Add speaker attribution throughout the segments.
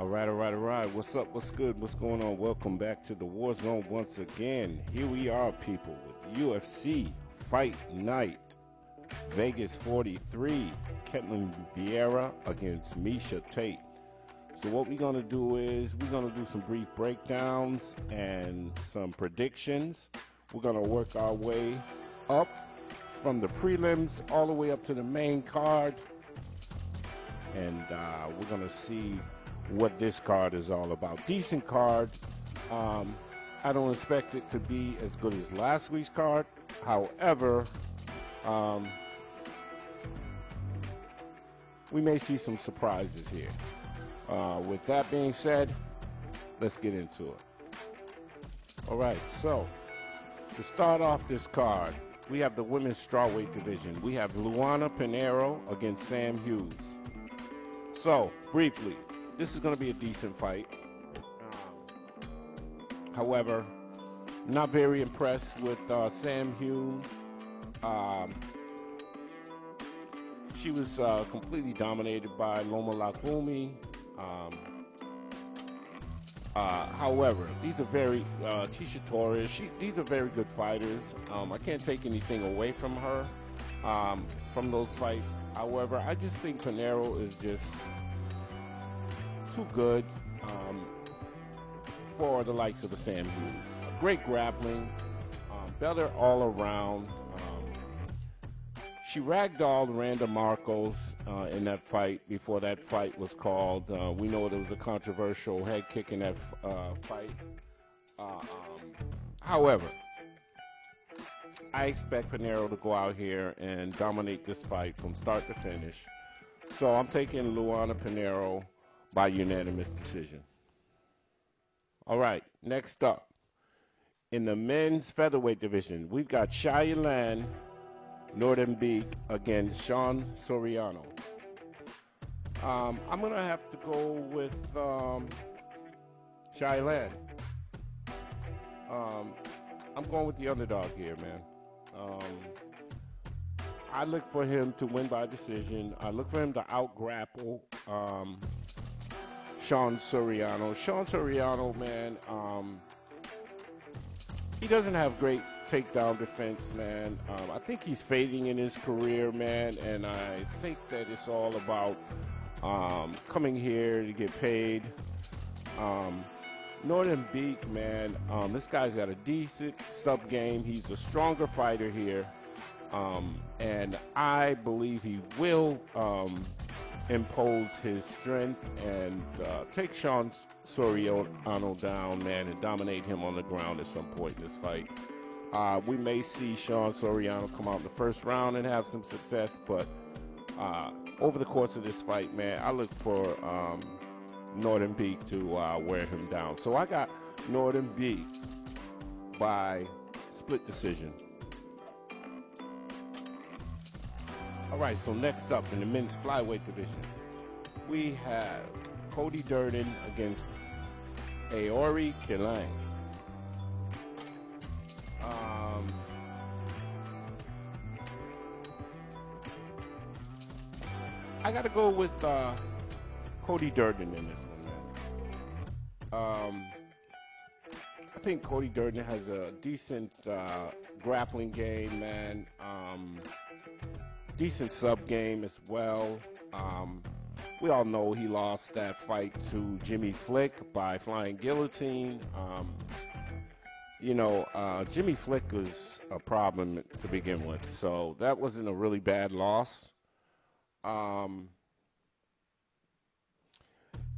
Speaker 1: All right. What's up? What's good? What's going on? Welcome back to the War Zone once again. Here we are, people, with UFC Fight Night. Vegas 43, Ketlin Vieira against Miesha Tate. So what we're going to do is we're going to do some brief breakdowns and some predictions. We're going to work our way up from the prelims all the way up to the main card. And we're going to see what this card is all about. Decent card. I don't expect it to be as good as last week's card. However, we may see some surprises here. With that being said, let's get into it. All right, so to start off this card, we have the women's strawweight division. We have Luana Pinheiro against Sam Hughes. So, briefly, this is going to be a decent fight. However, not very impressed with Sam Hughes. She was completely dominated by Loma Lookboonmee. However, these are very Tecia Torres. These are very good fighters. I can't take anything away from her from those fights. However, I just think Pinheiro is just too good for the likes of a Sam Hughes. Great grappling, better all around. She ragdolled Randa Marcos in that fight before that fight was called. We know there was a controversial head kick in that fight. However, I expect Pinheiro to go out here and dominate this fight from start to finish. So I'm taking Luana Pinheiro by unanimous decision. All right, next up. In the men's featherweight division, we've got Shailen Nordembeek against Sean Soriano. I'm going to have to go with Shailen. I'm going with the underdog here, man. I look for him to win by decision. I look for him to out-grapple Sean Soriano. Sean Soriano, man, he doesn't have great takedown defense, man. I think he's fading in his career, man, and I think that it's all about coming here to get paid. Nordembeek, man, this guy's got a decent sub game. He's the stronger fighter here, and I believe he will impose his strength and take Sean Soriano down, man, and dominate him on the ground at some point in this fight. We may see Sean Soriano come out in the first round and have some success, but over the course of this fight, man, I look for Nordembeek to wear him down. So I got Nordembeek by split decision. All right, so next up in the men's flyweight division, we have Cody Durden against Aori Kilang. I got to go with Cody Durden in this one, man. I think Cody Durden has a decent grappling game, man. Decent sub game as well. We all know he lost that fight to Jimmy Flick by flying guillotine. Jimmy Flick was a problem to begin with, so that wasn't a really bad loss. And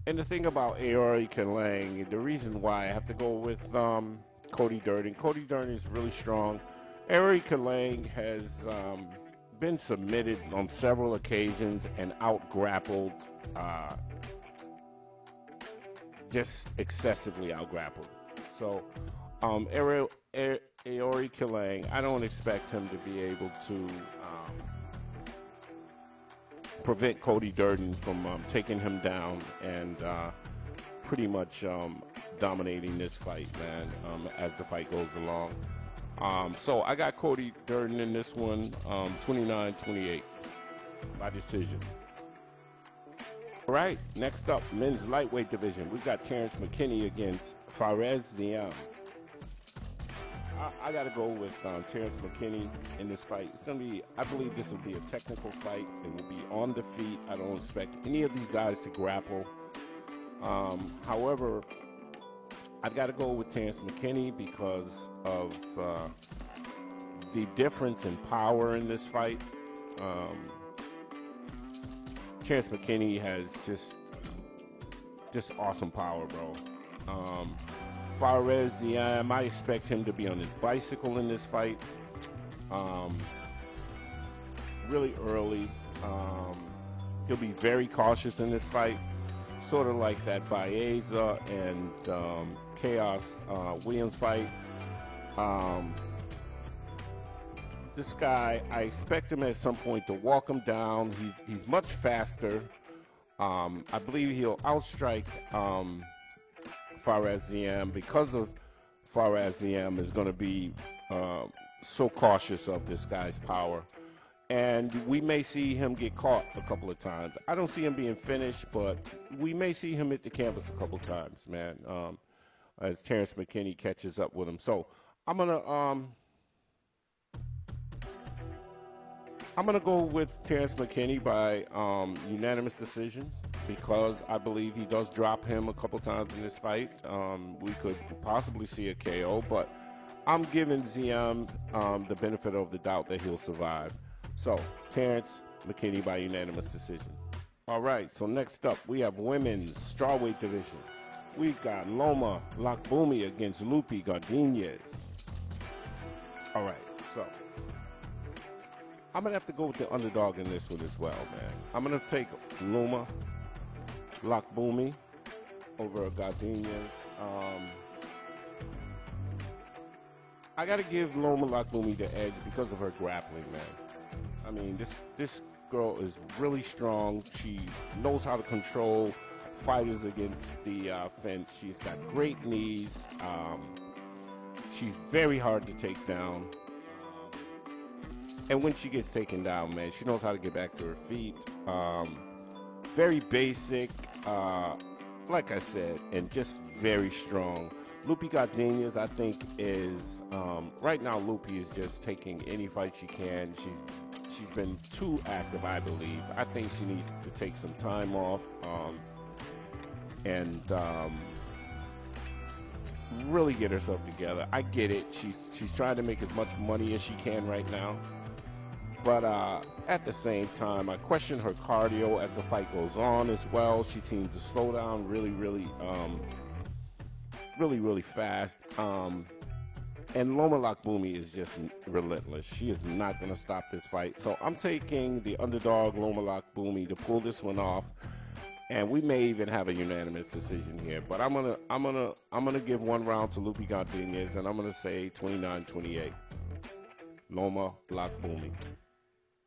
Speaker 1: the thing about Aori Kilang, the reason why I have to go with Cody Durden is really strong. Aori Kilang has been submitted on several occasions and out-grappled, just excessively out-grappled. So, Aori Kilang, I don't expect him to be able to prevent Cody Durden from taking him down and pretty much dominating this fight, man, as the fight goes along. So I got Cody Durden in this one, 29-28 by decision. All right, next up, men's lightweight division. We've got Terrence McKinney against Fares Ziam. I got to go with Terrence McKinney in this fight. It's going to be, I believe this will be a technical fight. It will be on the feet. I don't expect any of these guys to grapple. However, I've got to go with Terrence McKinney because of the difference in power in this fight. Terrence McKinney has just awesome power, bro. Fares Ziam, I expect him to be on his bicycle in this fight. Really early. He'll be very cautious in this fight. Sort of like that Baeza and Chaos Williams fight. This guy, I expect him at some point to walk him down. He's much faster. I believe he'll outstrike Fares Ziam because of Fares Ziam is going to be so cautious of this guy's power. And we may see him get caught a couple of times. I don't see him being finished, but we may see him hit the canvas a couple of times, man, as Terrence McKinney catches up with him. So I'm gonna go with Terrence McKinney by unanimous decision because I believe he does drop him a couple times in this fight. We could possibly see a KO, but I'm giving Ziam the benefit of the doubt that he'll survive. So, Terrence McKinney by unanimous decision. All right, so next up, we have women's strawweight division. We've got Loma Lookboonmee against Lupi Godinez. All right, so I'm going to have to go with the underdog in this one as well, man. I'm going to take Loma Lookboonmee over Godinez. I got to give Loma Lookboonmee the edge because of her grappling, man. I mean, this girl is really strong. She knows how to control fighters against the fence. She's got great knees. She's very hard to take down. And when she gets taken down, man, she knows how to get back to her feet. Very basic, like I said, and just very strong. Lupi Godinez, I think, is right now. Lupi is just taking any fight she can. She's been too active, I believe. I think she needs to take some time off and really get herself together. I get it. She's trying to make as much money as she can right now. But at the same time, I question her cardio as the fight goes on as well. She seems to slow down really fast. And Loma Lookboonmee is just relentless. She is not going to stop this fight. So I'm taking the underdog Loma Lookboonmee to pull this one off, and we may even have a unanimous decision here. But I'm gonna give one round to Lupi Godinez, and I'm gonna say 29-28. Loma Lookboonmee.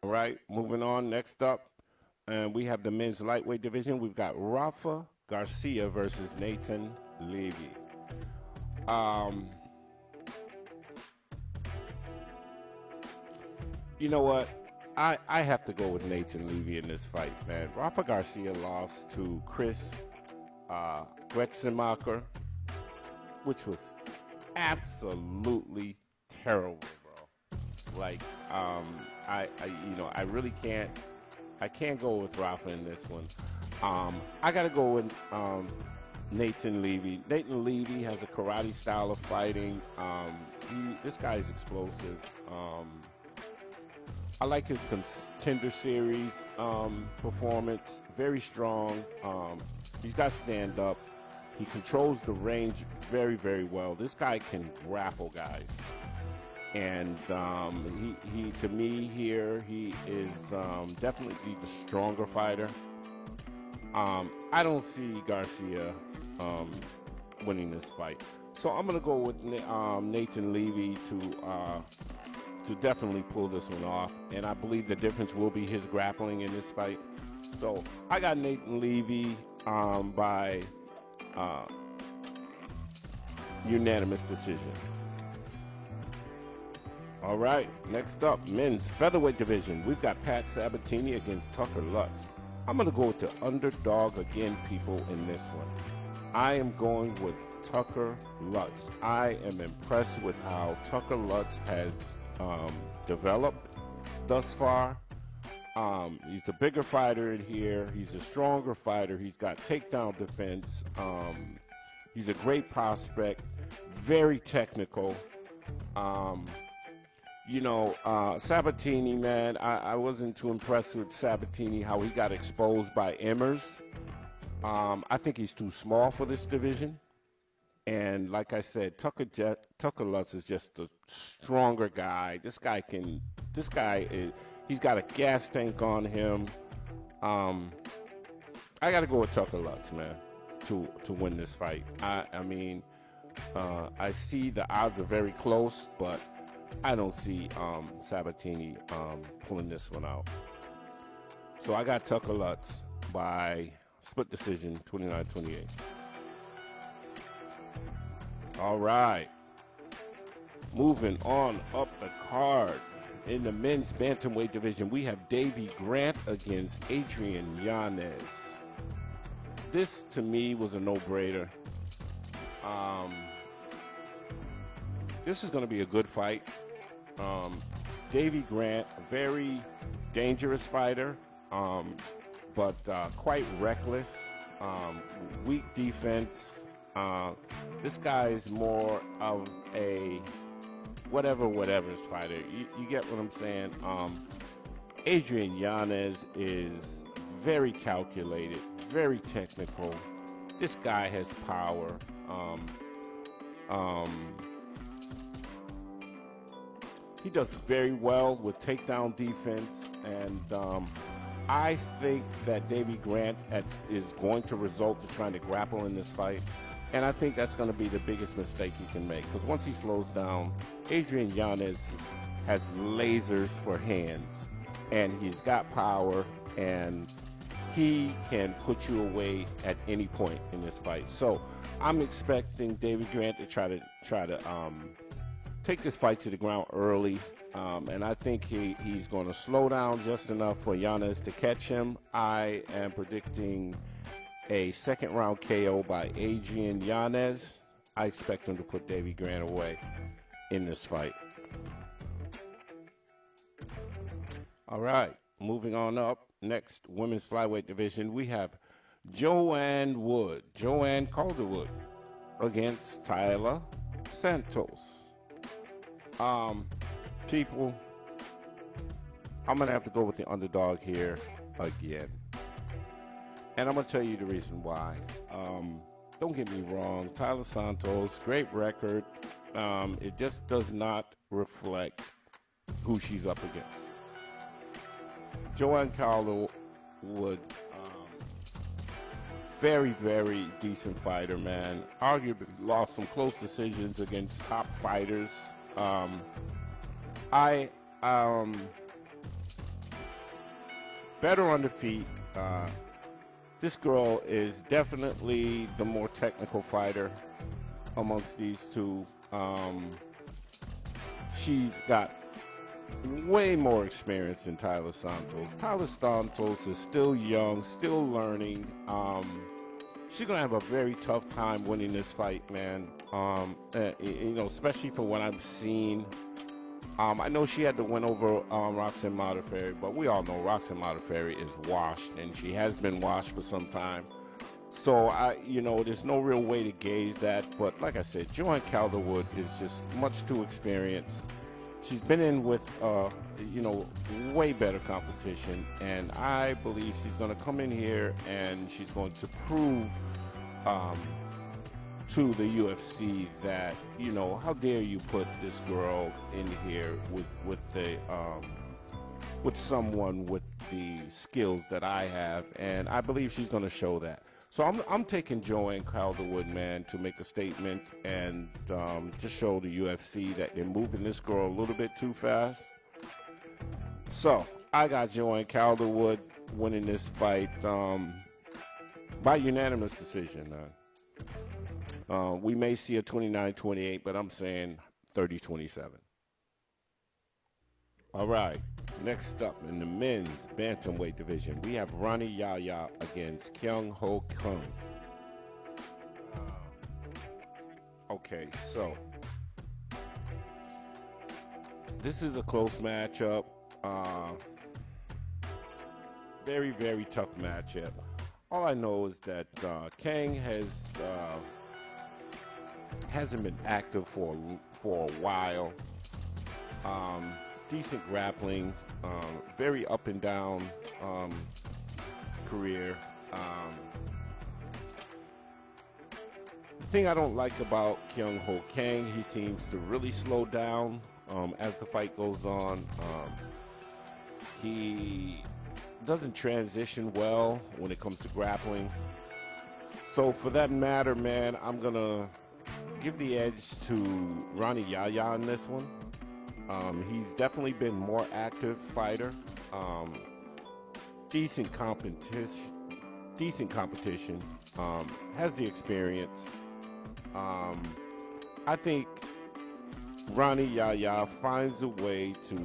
Speaker 1: All right, moving on. Next up, and we have the men's lightweight division. We've got Rafa Garcia versus Nathan Levy. You know what? I have to go with Nathan Levy in this fight, man. Rafa Garcia lost to Chris Gruetzemacher, which was absolutely terrible, bro. Like, I really can't. I can't go with Rafa in this one. I gotta go with Nathan Levy. Nathan Levy has a karate style of fighting. This guy is explosive. I like his Contender Series performance. Very strong. He's got stand up. He controls the range very, very well. This guy can grapple guys. And he to me here, he is definitely the stronger fighter. I don't see Garcia winning this fight. So I'm going to go with Nathan Levy to definitely pull this one off. And I believe the difference will be his grappling in this fight. So I got Nathan Levy by unanimous decision. All right, next up, men's featherweight division. We've got Pat Sabatini against Tucker Lutz. I'm going to go with the underdog again, people, in this one. I am going with Tucker Lutz. I am impressed with how Tucker Lutz has developed thus far. He's the bigger fighter in here. He's a stronger fighter. He's got takedown defense. He's a great prospect, very technical. Sabatini, man, I wasn't too impressed with Sabatini, how he got exposed by Emmers. I think he's too small for this division. And like I said, Tucker Lutz is just a stronger guy. He's got a gas tank on him. I got to go with Tucker Lutz, man, to win this fight. I see the odds are very close, but I don't see Sabatini pulling this one out. So I got Tucker Lutz by split decision, 29-28. All right. Moving on up the card. In the men's bantamweight division, we have Davey Grant against Adrian Yanez. This, to me, was a no-brainer. This is going to be a good fight. Davey Grant, a very dangerous fighter, but quite reckless, weak defense. This guy is more of a whatever's fighter. You get what I'm saying? Adrian Yanez is very calculated, very technical. This guy has power. He does very well with takedown defense, and I think that Davey Grant is going to resort to trying to grapple in this fight, and I think that's going to be the biggest mistake he can make, because once he slows down, Adrian Yanez has lasers for hands, and he's got power, and he can put you away at any point in this fight. So I'm expecting Davey Grant to try to take this fight to the ground early, and I think he's going to slow down just enough for Yanez to catch him. I am predicting a second round KO by Adrian Yanez. I expect him to put Davey Grant away in this fight. All right, moving on up. Next, women's flyweight division, we have Joanne Calderwood against Taila Santos. People, I'm going to have to go with the underdog here again. And I'm going to tell you the reason why. Don't get me wrong, Taila Santos, great record. It just does not reflect who she's up against. Joanne Calderwood, very, very decent fighter, man. Arguably lost some close decisions against top fighters. Better on the feet. This girl is definitely the more technical fighter amongst these two. She's got way more experience than Taila Santos. Taila Santos is still young, still learning. She's going to have a very tough time winning this fight, man. Especially for what I'm seeing. I know she had to win over Roxanne Modafferi, but we all know Roxanne Modafferi is washed, and she has been washed for some time. So, there's no real way to gauge that. But like I said, Joanne Calderwood is just much too experienced. She's been in with, way better competition, and I believe she's going to come in here and she's going to prove to the UFC that, how dare you put this girl in here with someone with the skills that I have, and I believe she's going to show that. So I'm taking Joanne Calderwood, man, to make a statement and just show the UFC that they're moving this girl a little bit too fast. So I got Joanne Calderwood winning this fight by unanimous decision. We may see a 29-28, but I'm saying 30-27. All right. Next up in the men's bantamweight division, we have Rani Yahya against Kyung Ho Kang. Okay, so this is a close matchup. Very, very tough matchup. All I know is that Kang hasn't been active for a while. Decent grappling, very up and down career. The thing I don't like about Kyung Ho Kang, he seems to really slow down as the fight goes on. He doesn't transition well when it comes to grappling. So for that matter, man, I'm gonna give the edge to Rani Yahya in this one. He's definitely been more active fighter. Decent competition. Has the experience. I think Rani Yahya finds a way to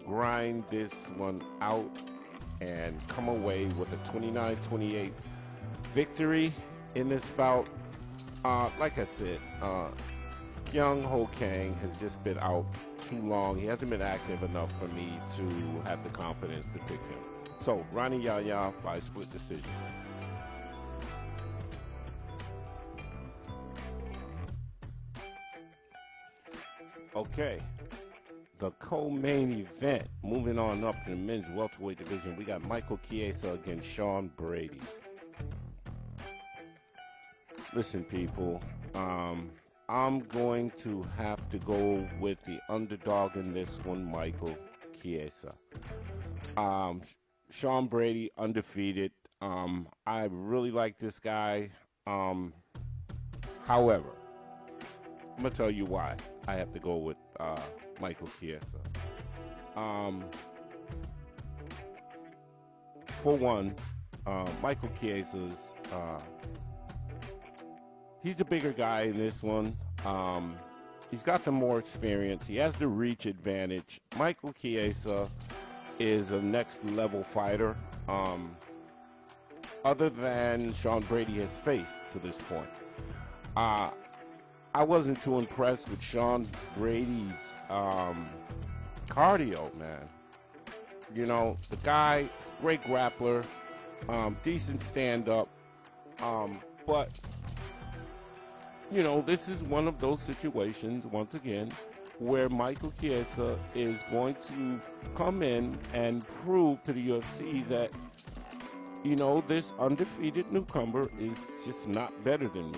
Speaker 1: grind this one out and come away with a 29-28 victory in this bout. Like I said, Kyung Ho Kang has just been out too long. He hasn't been active enough for me to have the confidence to pick him. So, Rani Yahya by split decision. Okay, the co-main event, moving on up to the men's welterweight division, we got Michael Chiesa against Sean Brady. Listen, people, I'm going to have to go with the underdog in this one, Michael Chiesa. Sean Brady, undefeated. I really like this guy. However, I'm going to tell you why I have to go with Michael Chiesa. For one, Michael Chiesa's he's a bigger guy in this one. He's got the more experience. He has the reach advantage. Michael Chiesa is a next level fighter, other than Sean Brady has faced to this point. I wasn't too impressed with Sean Brady's cardio, man. You know, the guy's a great grappler, decent stand-up, but you know, this is one of those situations, once again, where Michael Chiesa is going to come in and prove to the UFC that, you know, this undefeated newcomer is just not better than me.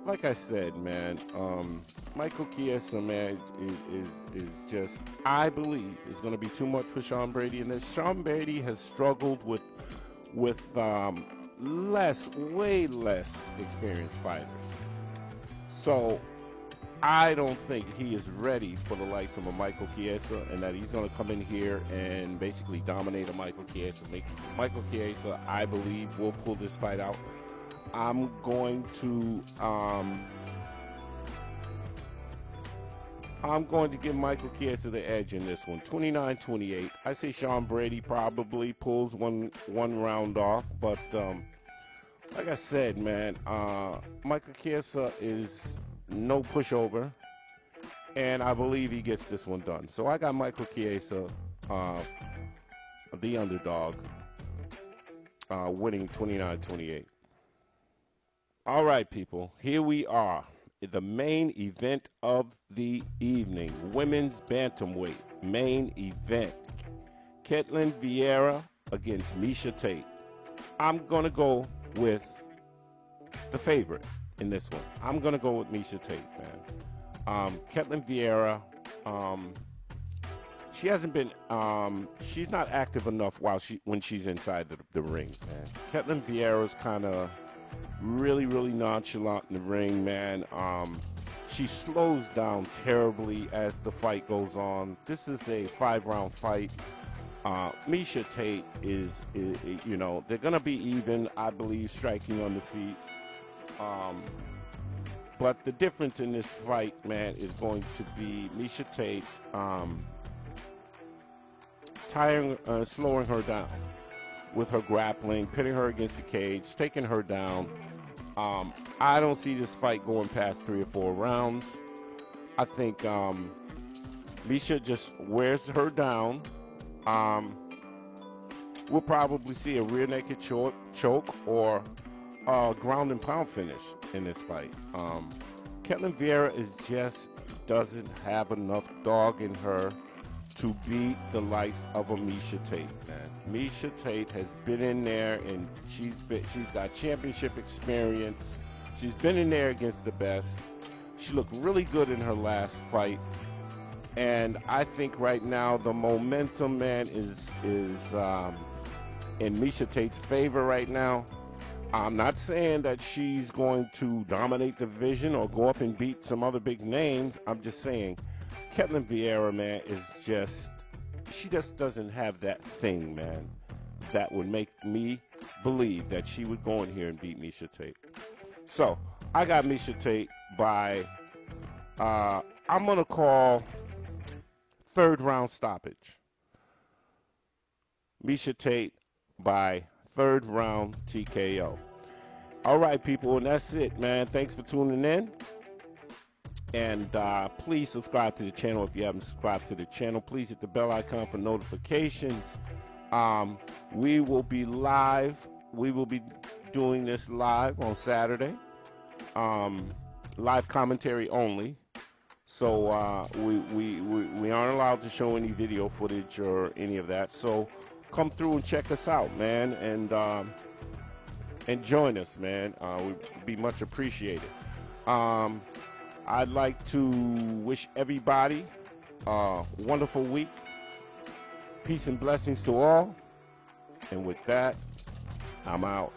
Speaker 1: Like I said, man, Michael Chiesa, man, is just, I believe, is going to be too much for Sean Brady. And this Sean Brady has struggled with way less experienced fighters. So I don't think he is ready for the likes of a Michael Chiesa, and that he's going to come in here and basically dominate a Michael Chiesa. Michael Chiesa, I believe, will pull this fight out. I'm going to give Michael Chiesa the edge in this one, 29-28. I say Sean Brady probably pulls one round off, but like I said, man, Michael Chiesa is no pushover, and I believe he gets this one done. So I got Michael Chiesa, the underdog, winning 29-28. All right, people, here we are. The main event of the evening, women's bantamweight main event. Ketlen Vieira against Miesha Tate. I'm going to go with the favorite in this one. I'm going to go with Miesha Tate, man. Ketlen Vieira, she hasn't been, she's not active enough when she's inside the ring, man. Ketlen Vieira's kind of really nonchalant in the ring, man. She slows down terribly as the fight goes on. This is a 5-round fight. Miesha Tate is, you know, they're gonna be even, I believe, striking on the feet. But the difference in this fight, man, is going to be Miesha Tate slowing her down with her grappling, pitting her against the cage, taking her down. I don't see this fight going past 3 or 4 rounds. I think Miesha just wears her down. We'll probably see a rear naked choke or a ground and pound finish in this fight. Ketlen Vieira doesn't have enough dog in her to beat the likes of a Miesha Tate, man. Miesha Tate has been in there, and she's got championship experience. She's been in there against the best. She looked really good in her last fight, and I think right now the momentum, man, is in Miesha Tate's favor right now. I'm not saying that she's going to dominate the division or go up and beat some other big names. I'm just saying Ketlen Vieira, man, she just doesn't have that thing, man, that would make me believe that she would go in here and beat Miesha Tate. So I got Miesha Tate by, I'm going to call 3rd round stoppage. Miesha Tate by 3rd round TKO. All right, people, and that's it, man. Thanks for tuning in. And please subscribe to the channel if you haven't subscribed to the channel. Please hit the bell icon for notifications. We will be live. We will be doing this live on Saturday. Live commentary only. So we aren't allowed to show any video footage or any of that. So come through and check us out, man, and join us, man. We'd be much appreciated. I'd like to wish everybody a wonderful week. Peace and blessings to all. And with that, I'm out.